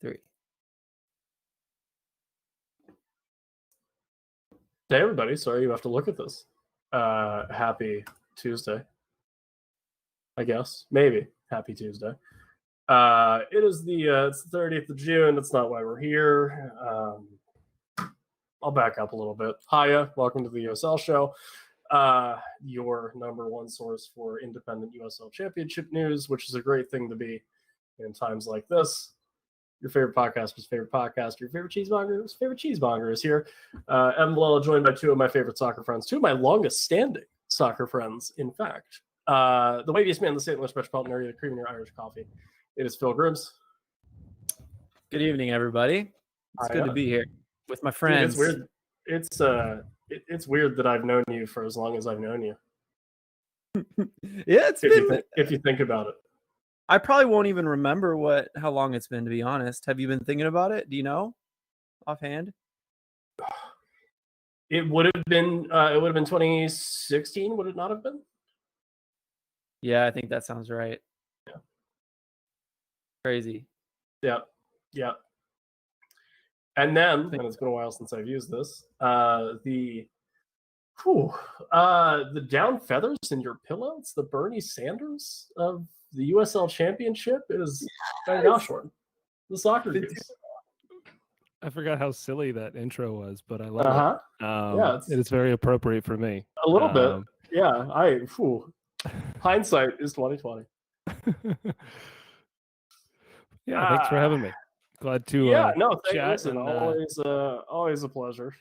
3. Hey, everybody. Sorry you have to look at this. Happy Tuesday. I guess. Maybe. Happy Tuesday. It is it's the 30th of June. That's not why we're here. I'll back up a little bit. Hiya. Welcome to the USL show. Your number one source for independent USL championship news, which is a great thing to be in times like this. Your favorite podcaster's favorite podcaster, your favorite cheesemonger's favorite cheesemonger is here. Evan Valella, joined by two of my favorite soccer friends, two of my longest standing soccer friends, in fact. The wavy man in the St. Louis metropolitan area, the creamier Irish coffee. It is Phil Grims. Good evening, everybody. It's good to be here with my friends. Dude, it's weird. It's weird that I've known you for as long as I've known you. Yeah, if you think about it. I probably won't even remember how long it's been, to be honest. Have you been thinking about it? Do you know offhand? It would have been 2016, would it not have been? Yeah, I think that sounds right. Yeah. Crazy. Yeah. And then, and it's been a while since I've used this, the down feathers in your pillow. It's the Bernie Sanders of the USL Championship. It is Ben Goshorn, the soccer Goose. I forgot how silly that intro was, but I love it. It is very appropriate for me. A little bit. Yeah. Hindsight is 2020. Yeah, thanks for having me. Glad to chat. Listen, always a pleasure.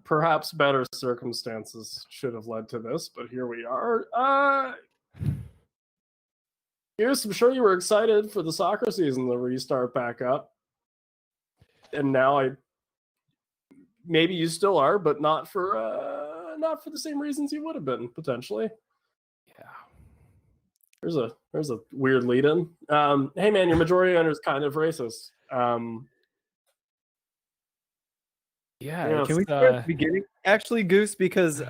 Perhaps better circumstances should have led to this, but here we are. Goose, I'm sure you were excited for the soccer season to restart back up. And now maybe you still are, but not for the same reasons you would have been, potentially. Yeah. There's a weird lead in. Hey man, your majority owner is kind of racist. Can we start at the beginning? Actually, Goose, because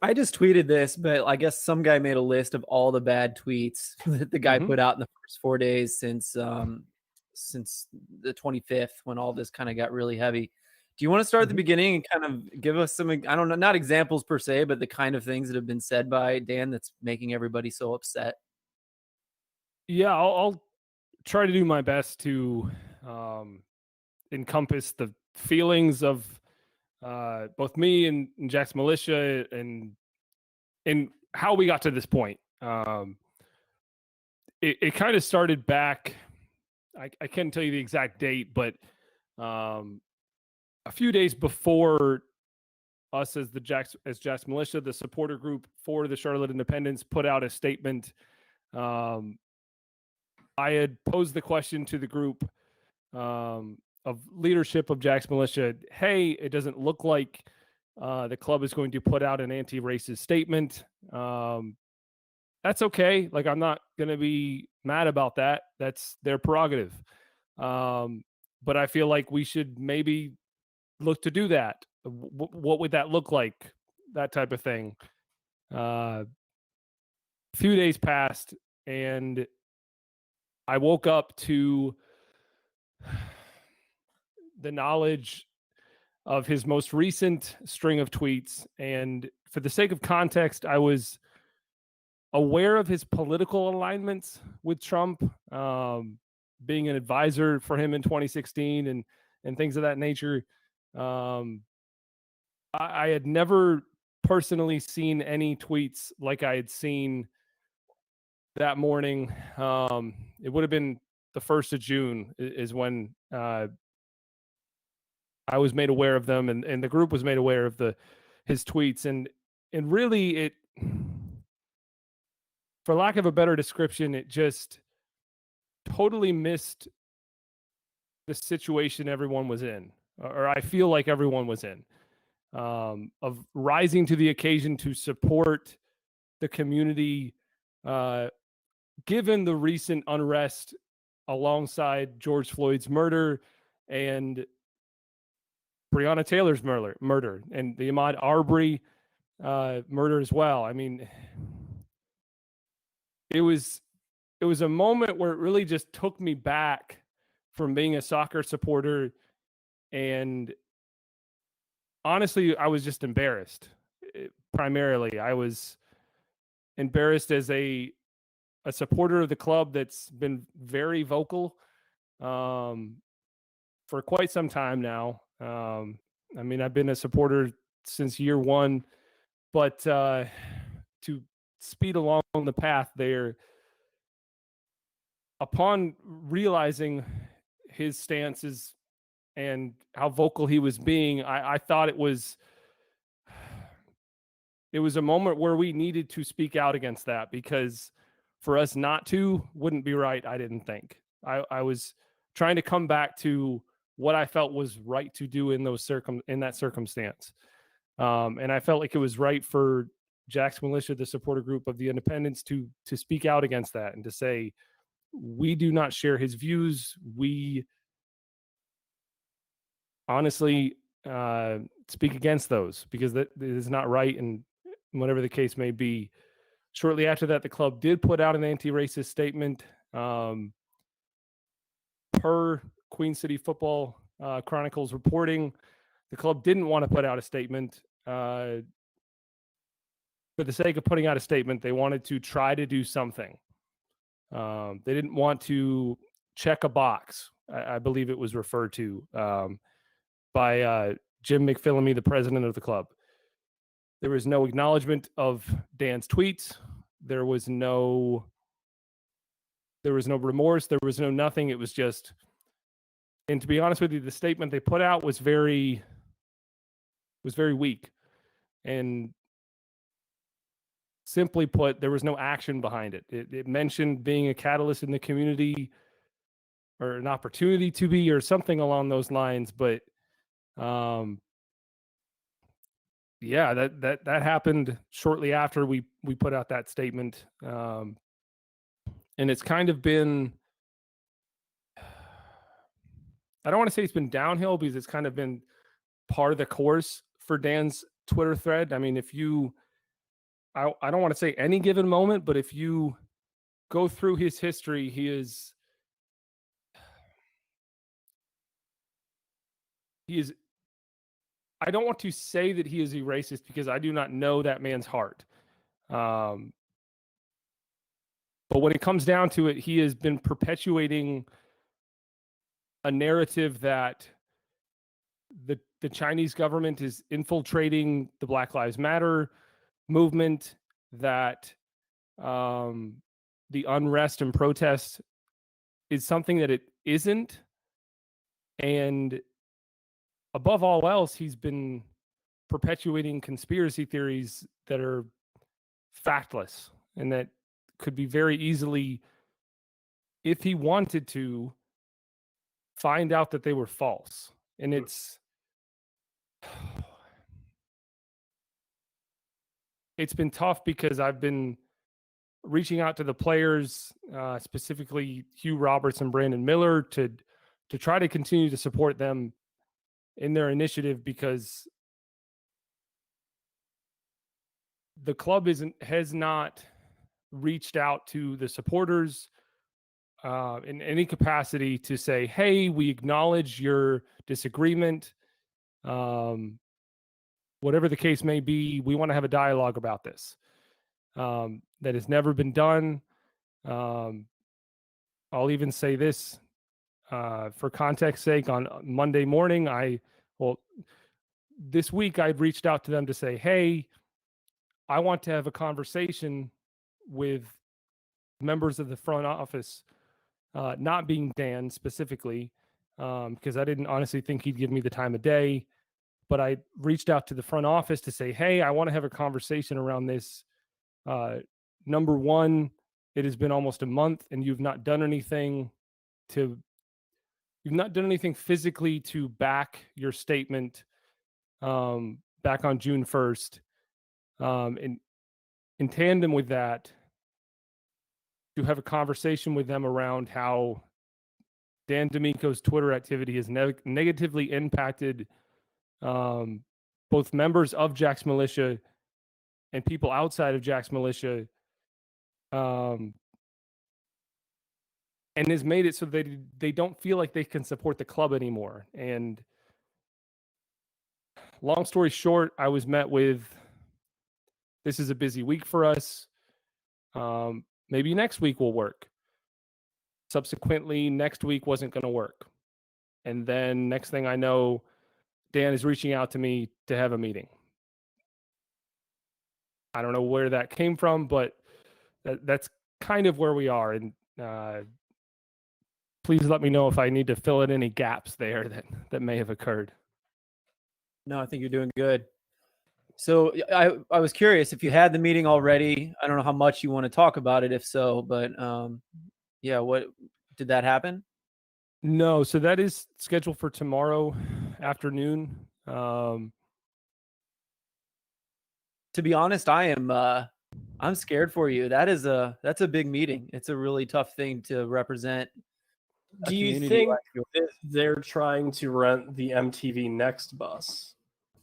I just tweeted this, but I guess some guy made a list of all the bad tweets that the guy put out in the first 4 days since the 25th, when all this kind of got really heavy. Do you want to start at the beginning and kind of give us some, I don't know, not examples per se, but the kind of things that have been said by Dan that's making everybody so upset? Yeah, I'll try to do my best to encompass the feelings of both me and Jack's Militia and how we got to this point. It kind of started back, I can't tell you the exact date, but a few days before us as Jack's Militia, the supporter group for the Charlotte Independents, put out a statement. I had posed the question to the group of leadership of Jack's Militia. Hey, it doesn't look like the club is going to put out an anti-racist statement. That's okay. Like, I'm not going to be mad about that. That's their prerogative. But I feel like we should maybe look to do that. What would that look like? That type of thing. A few days passed and I woke up to the knowledge of his most recent string of tweets. And for the sake of context, I was aware of his political alignments with Trump, being an advisor for him in 2016 and things of that nature. I had never personally seen any tweets like I had seen that morning. It would have been the 1st of June is when I was made aware of them, and the group was made aware of his tweets. And really, it, for lack of a better description, it just totally missed the situation everyone was in, or I feel like everyone was in, of rising to the occasion to support the community, given the recent unrest alongside George Floyd's murder and Breonna Taylor's murder and the Ahmaud Arbery murder as well. I mean, it was a moment where it really just took me back from being a soccer supporter, and honestly, I was just embarrassed. Primarily, I was embarrassed as a supporter of the club that's been very vocal for quite some time now. I mean, I've been a supporter since year one, but to speed along the path there, upon realizing his stances and how vocal he was being, I thought it was a moment where we needed to speak out against that, because for us not to wouldn't be right. I didn't think. I was trying to come back to what I felt was right to do in that circumstance. And I felt like it was right for Jack's Militia, the supporter group of the Independents, to speak out against that and to say, we do not share his views. We honestly speak against those, because that is not right, and whatever the case may be. Shortly after that, the club did put out an anti-racist statement. Per Queen City Football Chronicles reporting, the club didn't want to put out a statement. For the sake of putting out a statement, they wanted to try to do something. They didn't want to check a box, I believe it was referred to by Jim McPhillamy, the president of the club. There was no acknowledgement of Dan's tweets. There was no remorse. There was no nothing. It was just, and to be honest with you, the statement they put out was very weak. And simply put, there was no action behind it. It mentioned being a catalyst in the community, or an opportunity to be, or something along those lines. But yeah, that happened shortly after we put out that statement. And it's kind of been, I don't want to say it's been downhill, because it's kind of been part of the course for Dan's Twitter thread. I mean, I don't want to say any given moment, but if you go through his history, he is I don't want to say that he is a racist, because I do not know that man's heart. But when it comes down to it, he has been perpetuating a narrative that the Chinese government is infiltrating the Black Lives Matter movement, that the unrest and protest is something that it isn't. And above all else, he's been perpetuating conspiracy theories that are factless, and that could be very easily, if he wanted to, find out that they were false. And it's been tough, because I've been reaching out to the players, specifically Hugh Roberts and Brandon Miller, to try to continue to support them in their initiative, because the club has not reached out to the supporters in any capacity to say, hey, we acknowledge your disagreement. Whatever the case may be, we want to have a dialogue about this. That has never been done. I'll even say this, for context sake, on Monday morning, this week I'd reached out to them to say, hey, I want to have a conversation with members of the front office, not being Dan specifically, because I didn't honestly think he'd give me the time of day. But I reached out to the front office to say, hey, I want to have a conversation around this. Number one, it has been almost a month, and you've not done anything physically to back your statement back on June 1st. And in tandem with that, to have a conversation with them around how Dan Dimicco's Twitter activity has negatively impacted both members of Jack's Militia and people outside of Jack's Militia, and has made it so they don't feel like they can support the club anymore. And long story short, I was met with, this is a busy week for us. Maybe next week will work. Subsequently, next week wasn't going to work. And then next thing I know, Dan is reaching out to me to have a meeting. I don't know where that came from, but that's kind of where we are. And please let me know if I need to fill in any gaps there that may have occurred. No, I think you're doing good. So I was curious if you had the meeting already. I don't know how much you want to talk about it, if so, but yeah, what did that happen? No, so that is scheduled for tomorrow afternoon. To be honest, I'm scared for you. That's a big meeting. It's a really tough thing to represent. Do you think that they're trying to rent the MTV Next bus,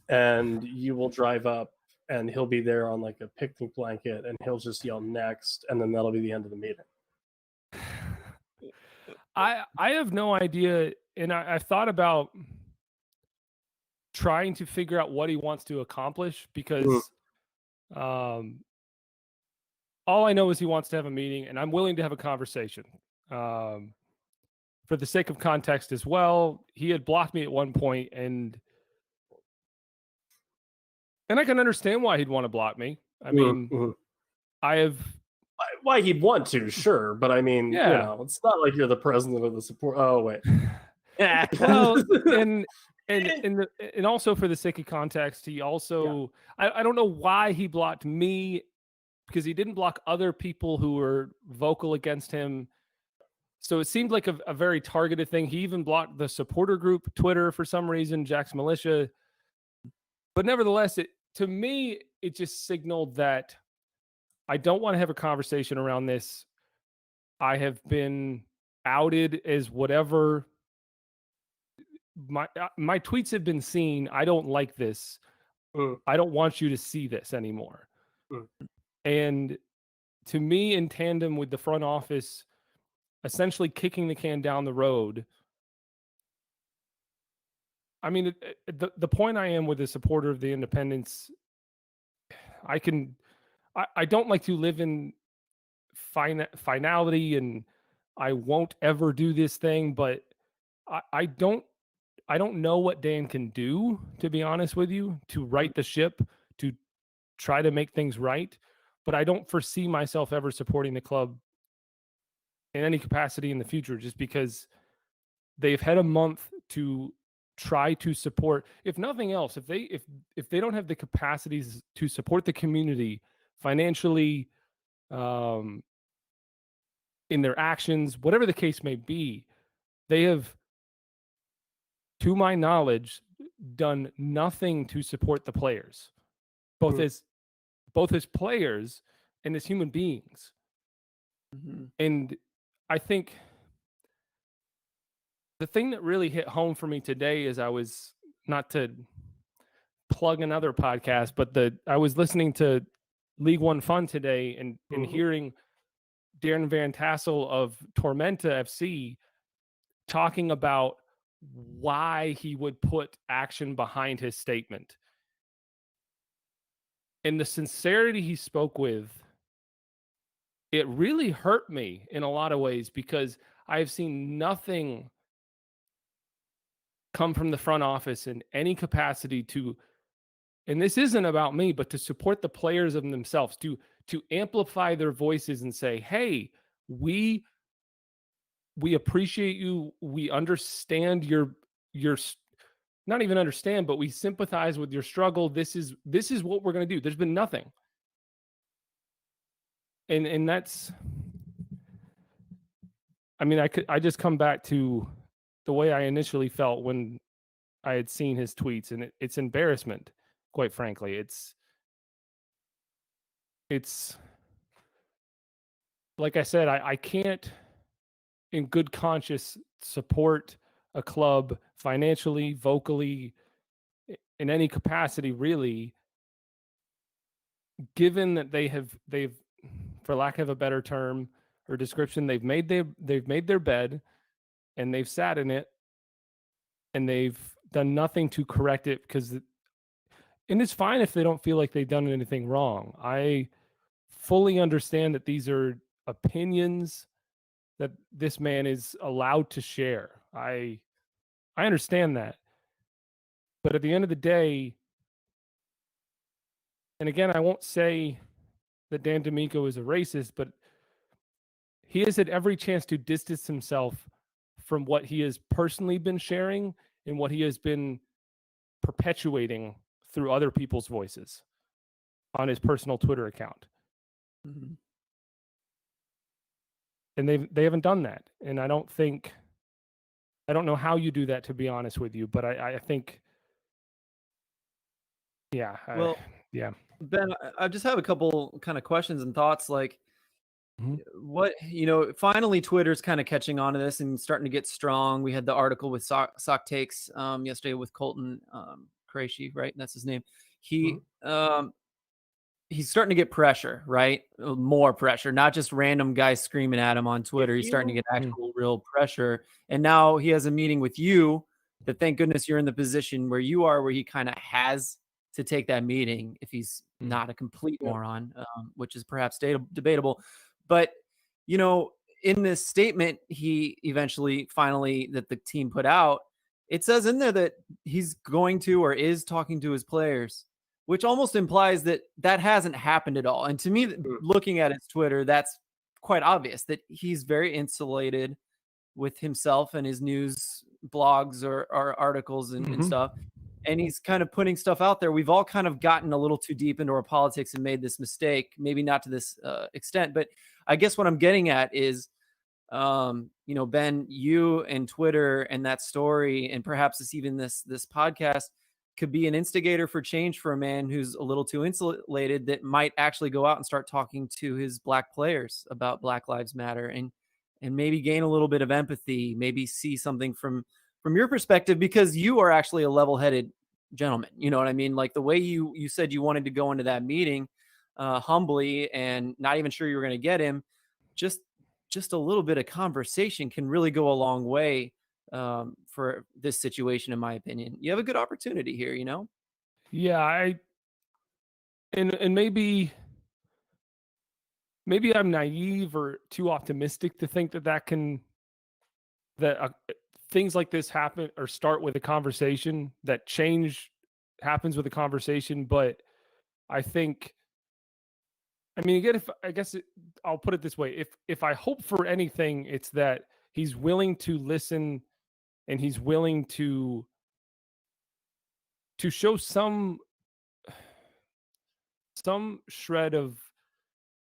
and you will drive up and he'll be there on like a picnic blanket and he'll just yell next, and then that'll be the end of the meeting? I have no idea, and I've thought about trying to figure out what he wants to accomplish, because all I know is he wants to have a meeting, and I'm willing to have a conversation. For the sake of context as well, he had blocked me at one point, and I can understand why he'd want to block me. I mean, I have... Why he'd want to, sure, but I mean, yeah. You know, it's not like you're the president of the support. Oh wait, well, and also for the sake of context, he also I don't know why he blocked me, because he didn't block other people who were vocal against him. So it seemed like a very targeted thing. He even blocked the supporter group Twitter for some reason, Jack's Militia. But nevertheless, to me, it just signaled that I don't want to have a conversation around this. I have been outed as whatever. My tweets have been seen. I don't like this. I don't want you to see this anymore. And to me, in tandem with the front office essentially kicking the can down the road, I mean, the point I am with a supporter of the independents, I don't like to live in finality, and I won't ever do this thing, but I don't know what Dan can do, to be honest with you, to right the ship, to try to make things right. But I don't foresee myself ever supporting the club in any capacity in the future, just because they've had a month to try to support. If nothing else, if they don't have the capacities to support the community financially, in their actions, whatever the case may be, they have, to my knowledge, done nothing to support the players, both as players and as human beings. And I think the thing that really hit home for me today is, I was, not to plug another podcast, but I was listening to League One Fun today, and hearing Darren Van Tassel of Tormenta FC talking about why he would put action behind his statement. And the sincerity he spoke with, it really hurt me in a lot of ways, because I have seen nothing come from the front office in any capacity to, and this isn't about me, but to support the players of themselves, to amplify their voices and say, hey, we appreciate you. We understand your not even understand, but we sympathize with your struggle. This is what we're going to do. There's been nothing. And that's, I mean, I just come back to the way I initially felt when I had seen his tweets, and it's embarrassment, quite frankly. It's like I said, I can't in good conscience support a club financially, vocally, in any capacity, really, given that they've, for lack of a better term, or description. They've made their bed, and they've sat in it, and they've done nothing to correct it and it's fine if they don't feel like they've done anything wrong. I fully understand that these are opinions that this man is allowed to share. I understand that. But at the end of the day, and again, I won't say that Dan Dimicco is a racist, but he has had every chance to distance himself from what he has personally been sharing and what he has been perpetuating through other people's voices on his personal Twitter account. Mm-hmm. And they haven't done that. And I don't know how you do that, to be honest with you, but I think, yeah. Well, yeah. Ben, I just have a couple kind of questions and thoughts. Like, what, finally Twitter's kind of catching on to this and starting to get strong. We had the article with Sock Takes yesterday with Colton Qureshi, right? That's his name. He's starting to get pressure, right? More pressure, not just random guys screaming at him on Twitter. He's starting to get actual real pressure. And now he has a meeting with you that, thank goodness, you're in the position where you are, where he kind of has to take that meeting if he's not a complete moron, which is perhaps debatable. But, in this statement, he finally, that the team put out, it says in there that he's going to, or is talking to his players, which almost implies that hasn't happened at all. And to me, looking at his Twitter, that's quite obvious that he's very insulated with himself and his news blogs or articles and stuff. And he's kind of putting stuff out there. We've all kind of gotten a little too deep into our politics and made this mistake, maybe not to this extent. But I guess what I'm getting at is, Ben, you and Twitter and that story, and perhaps this podcast, could be an instigator for change for a man who's a little too insulated, that might actually go out and start talking to his black players about Black Lives Matter and maybe gain a little bit of empathy, maybe see something from your perspective, because you are actually a level-headed gentleman. You know what I mean? Like the way you said you wanted to go into that meeting humbly and not even sure you were going to get him, just a little bit of conversation can really go a long way for this situation, in my opinion. You have a good opportunity here, Yeah, and maybe I'm naive or too optimistic to think that things like this happen or start with a conversation, that change happens with a conversation. But I think, again, I'll put it this way. If I hope for anything, it's that he's willing to listen and he's willing to show some shred of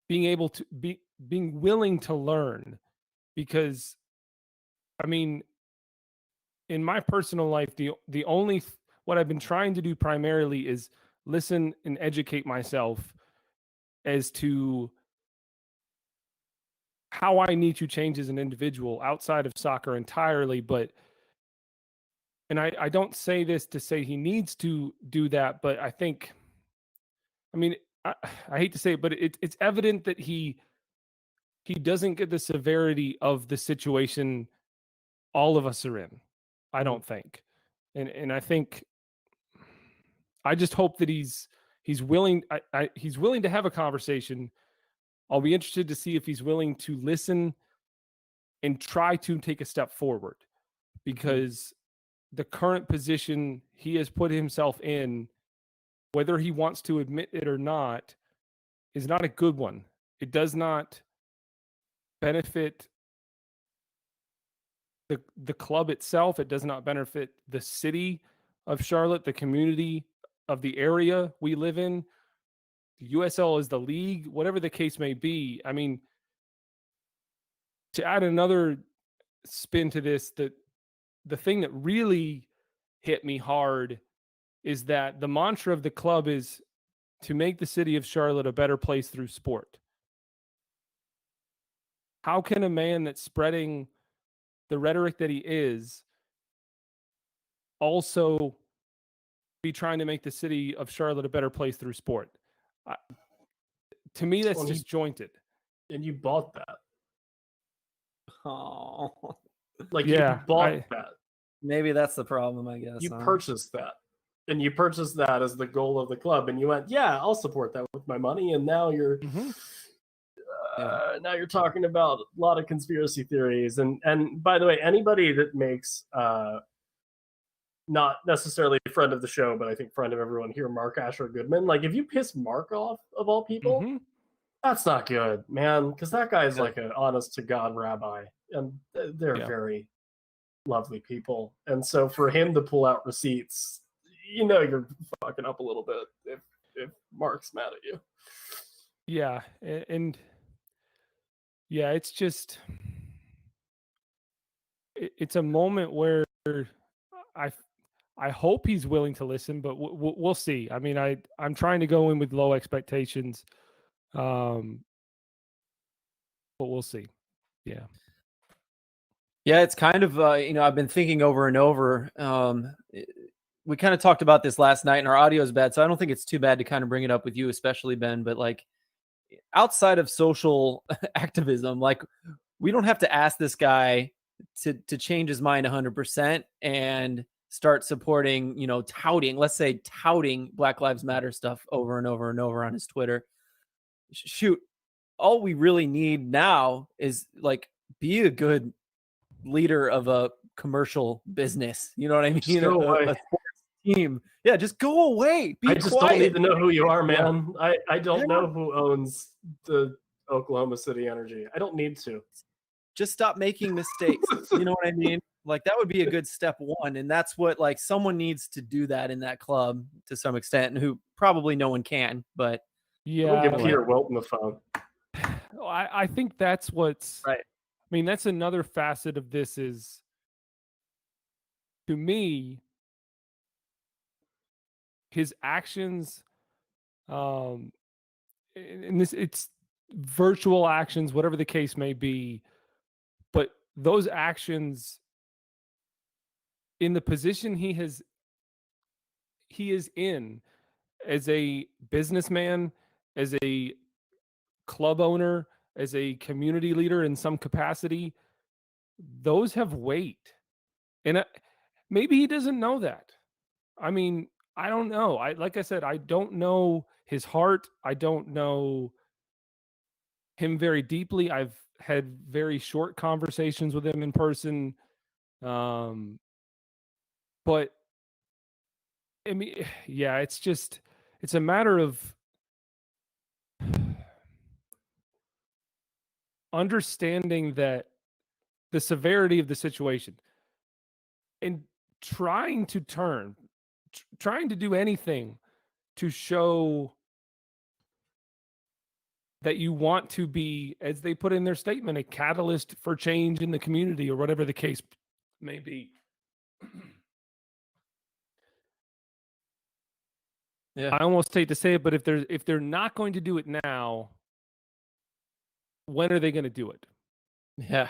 being willing to learn. Because in my personal life, the only what I've been trying to do primarily is listen and educate myself as to how I need to change as an individual outside of soccer entirely. And I don't say this to say he needs to do that, but I think, I hate to say it, but it's evident that he doesn't get the severity of the situation all of us are in. I don't think. And I think, I just hope that he's willing. He's willing to have a conversation. I'll be interested to see if he's willing to listen and try to take a step forward, because the current position he has put himself in, whether he wants to admit it or not, is not a good one. It does not benefit the club itself. It does not benefit the city of Charlotte, the community of the area we live in. The USL is the league, whatever the case may be. To add another spin to this, the thing that really hit me hard is that the mantra of the club is to make the city of Charlotte a better place through sport. How can a man that's spreading the rhetoric that he is also be trying to make the city of Charlotte a better place through sport? To me, that's disjointed. And you bought that. Oh, Like Yeah, you bought that. maybe that's the problem, I guess. You purchased that. And you purchased that as the goal of the club, and you went, yeah, I'll support that with my money. And now you're now you're talking about a lot of conspiracy theories. And by the way, anybody that makes not necessarily a friend of the show, but I think friend of everyone here, Mark Asher Goodman, like if you piss Mark off of all people, that's not good, man, because that guy is like an honest to God rabbi, and they're very lovely people. And so for him to pull out receipts, you know, you're fucking up a little bit if Mark's mad at you. Yeah, and yeah, it's just it's a moment where I hope he's willing to listen, but we'll see. I mean, I'm trying to go in with low expectations, but we'll see. Yeah. Yeah, it's kind of I've been thinking over and over. We kind of talked about this last night, and our audio is bad, so I don't think it's too bad to kind of bring it up with you, especially Ben. But like, outside of social activism, like, we don't have to ask this guy to change his mind 100% and start supporting, touting Black Lives Matter stuff over and over and over on his Twitter. Shoot, all we really need now is like, be a good leader of a commercial business. You know what I mean? A sports team. Yeah, just go away. Be I just quiet. don't need to know who you are, man. I don't know who owns the Oklahoma City Energy. I don't need to. Just stop making mistakes. You know what I mean? Like, that would be a good step one. And that's what, like, someone needs to do that in that club to some extent, and who probably no one can, but yeah. We'll get Peter Wilton the phone. I think that's what's right. I mean, that's another facet of this is, to me, his actions, and this, it's virtual actions, whatever the case may be, but those actions in the position he is in as a businessman, as a club owner, as a community leader in some capacity, those have weight. And maybe he doesn't know that. I mean, I don't know. Like I said, I don't know his heart. I don't know him very deeply. I've had very short conversations with him in person. But I mean, yeah, it's a matter of understanding that the severity of the situation and trying to do anything to show that you want to be, as they put in their statement, a catalyst for change in the community, or whatever the case may be. Yeah. I almost hate to say it, but if they're not going to do it now, when are they going to do it? Yeah.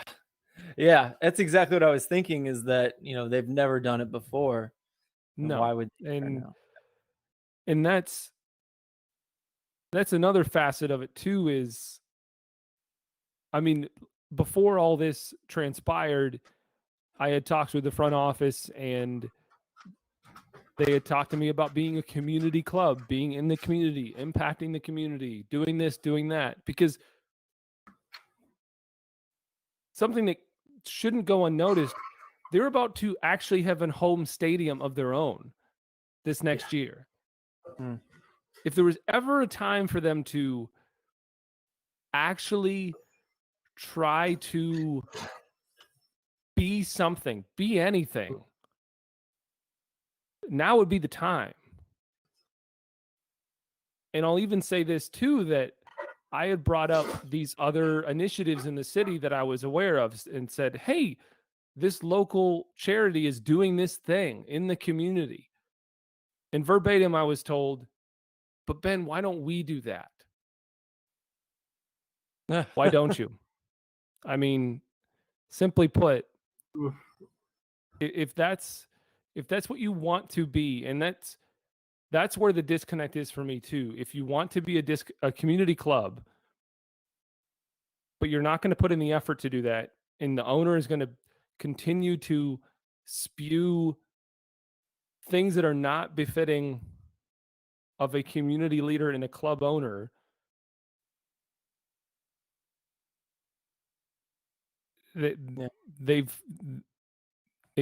Yeah, that's exactly what I was thinking, is that, they've never done it before. No. Why would and that's another facet of it too, is, I mean, before all this transpired, I had talked with the front office, and they had talked to me about being a community club, being in the community, impacting the community, doing this, doing that, because something that shouldn't go unnoticed, they're about to actually have a home stadium of their own this next year. If there was ever a time for them to actually try to be something, be anything, now would be the time. And I'll even say this too, that I had brought up these other initiatives in the city that I was aware of, and said, hey, this local charity is doing this thing in the community. And verbatim, I was told, but Ben, why don't we do that? Why don't you? I mean, simply put, if that's what you want to be, and that's where the disconnect is for me too. If you want to be a community club, but you're not going to put in the effort to do that, and the owner is going to continue to spew things that are not befitting of a community leader and a club owner, they've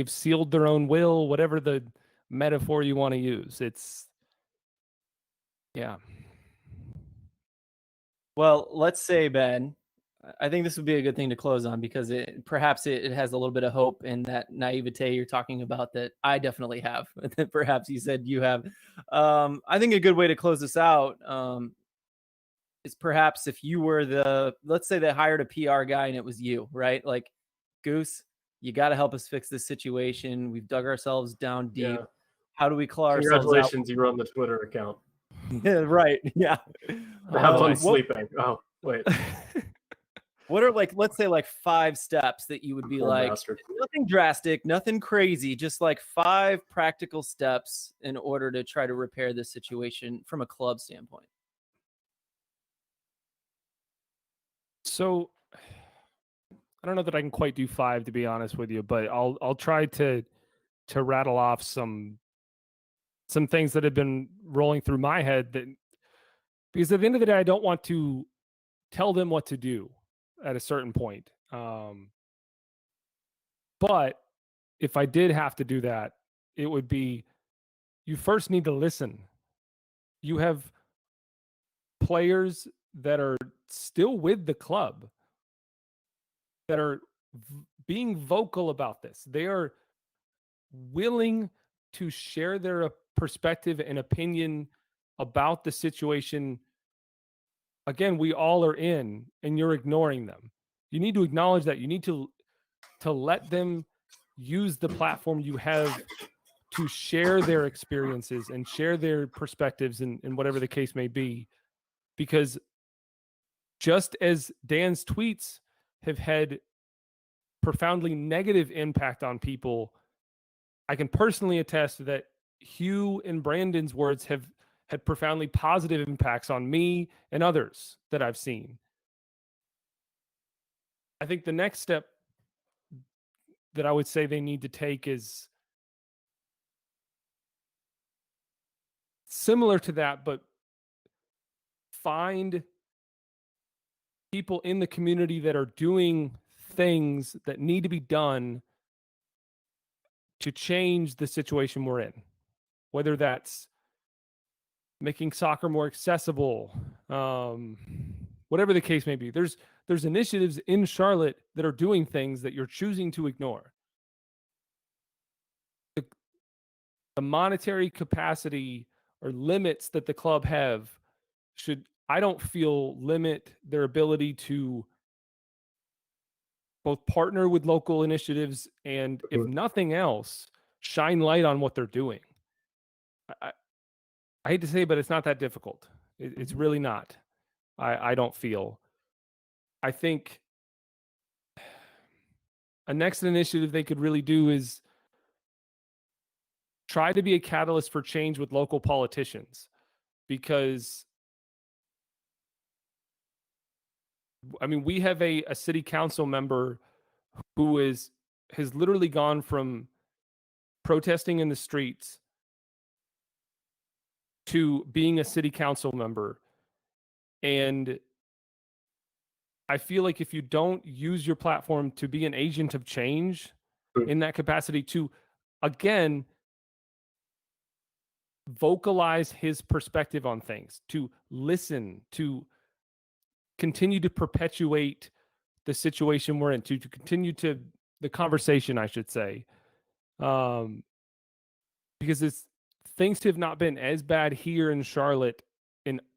sealed their own will, whatever the metaphor you want to use. It's, yeah. Well, let's say, Ben, I think this would be a good thing to close on, because perhaps it has a little bit of hope in that naivete you're talking about that I definitely have. That perhaps you said you have. I think a good way to close this out is perhaps if you were let's say they hired a PR guy and it was you, right? Like, Goose, you got to help us fix this situation. We've dug ourselves down deep. Yeah. How do we claw ourselves out? Congratulations, you run the Twitter account. Yeah, right. Yeah. Have fun sleeping. Oh, wait. What are, like, let's say, like 5 steps that you would be like, nothing drastic, nothing crazy, just like 5 practical steps in order to try to repair this situation from a club standpoint? So I don't know that I can quite do 5, to be honest with you, but I'll try to rattle off some things that have been rolling through my head, that, because at the end of the day, I don't want to tell them what to do at a certain point. But if I did have to do that, it would be, you first need to listen. You have players that are still with the club that are being vocal about this. They are willing to share their perspective and opinion about the situation. Again, we all are in, and you're ignoring them. You need to acknowledge that. You need to let them use the platform you have to share their experiences and share their perspectives, and whatever the case may be. Because just as Dan's tweets have had profoundly negative impact on people, I can personally attest that Hugh and Brandon's words have had profoundly positive impacts on me and others that I've seen. I think the next step that I would say they need to take is similar to that, but find people in the community that are doing things that need to be done to change the situation we're in, whether that's making soccer more accessible, whatever the case may be. There's initiatives in Charlotte that are doing things that you're choosing to ignore. The monetary capacity or limits that the club have should, I don't feel, limit their ability to both partner with local initiatives and, if nothing else, shine light on what they're doing. I hate to say it, but it's not that difficult. It's really not. I don't feel. I think a next initiative they could really do is try to be a catalyst for change with local politicians, because I mean, we have a city council member who has literally gone from protesting in the streets to being a city council member. And I feel like if you don't use your platform to be an agent of change in that capacity, to, again, vocalize his perspective on things, to listen, to continue to perpetuate the situation we're in, to continue to the conversation, I should say, because things have not been as bad here in Charlotte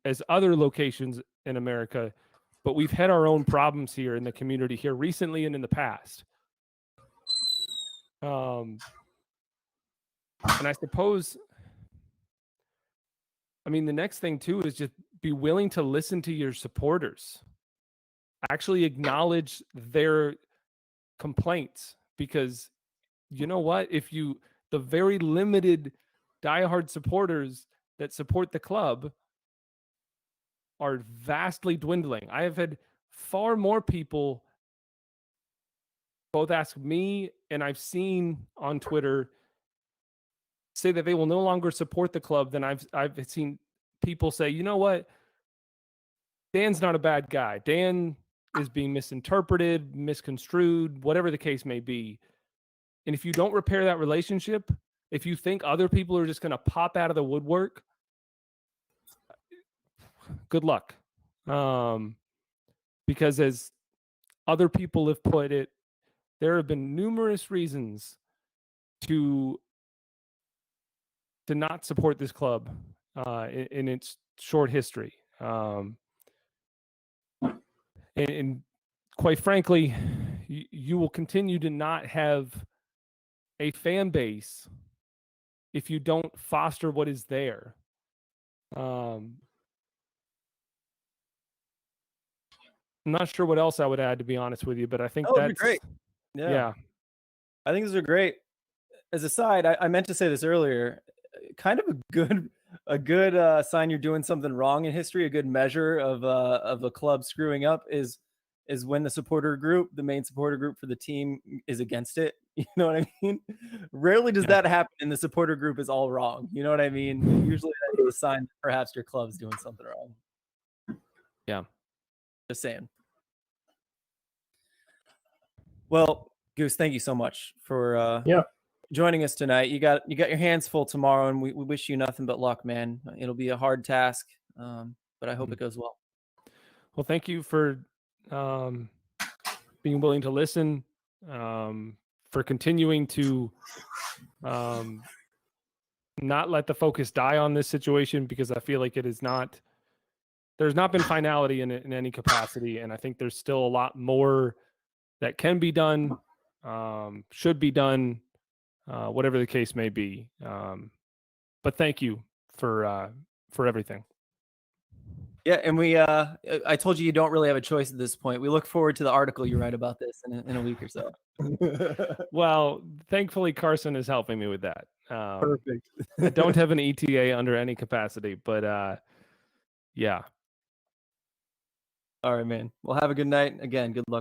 as other locations in America, but we've had our own problems here in the community here recently and in the past. And I suppose, I mean, the next thing too is just be willing to listen to your supporters. Actually acknowledge their complaints, because you know what? If the very limited diehard supporters that support the club are vastly dwindling. I have had far more people both ask me, and I've seen on Twitter say that they will no longer support the club, then I've seen people say, you know what, Dan's not a bad guy. Dan is being misinterpreted, misconstrued, whatever the case may be. And if you don't repair that relationship, if you think other people are just going to pop out of the woodwork, good luck. Because as other people have put it, there have been numerous reasons to not support this club in its short history. And quite frankly, you will continue to not have a fan base if you don't foster what is there. I'm not sure what else I would add, to be honest with you, but I think that's great. Yeah. I think those are great. As a side, I meant to say this earlier, kind of a good sign you're doing something wrong in history, a good measure of a club screwing up is when the main supporter group for the team is against it. You know what I mean? Rarely does that happen, and the supporter group is all wrong. You know what I mean? Usually that is a sign that perhaps your club's doing something wrong. Yeah. Just saying. Well, Goose, thank you so much for joining us tonight. You got your hands full tomorrow, and we wish you nothing but luck, man. It'll be a hard task, but I hope it goes well. Well, thank you for being willing to listen, for continuing to not let the focus die on this situation, because I feel like there's not been finality in it in any capacity, and I think there's still a lot more that can be done, should be done, whatever the case may be. But thank you for everything. Yeah, and I told you don't really have a choice at this point. We look forward to the article you write about this in a week or so. Well, thankfully Carson is helping me with that. Perfect. I don't have an ETA under any capacity, but yeah. All right, man. Well, have a good night. Again, good luck.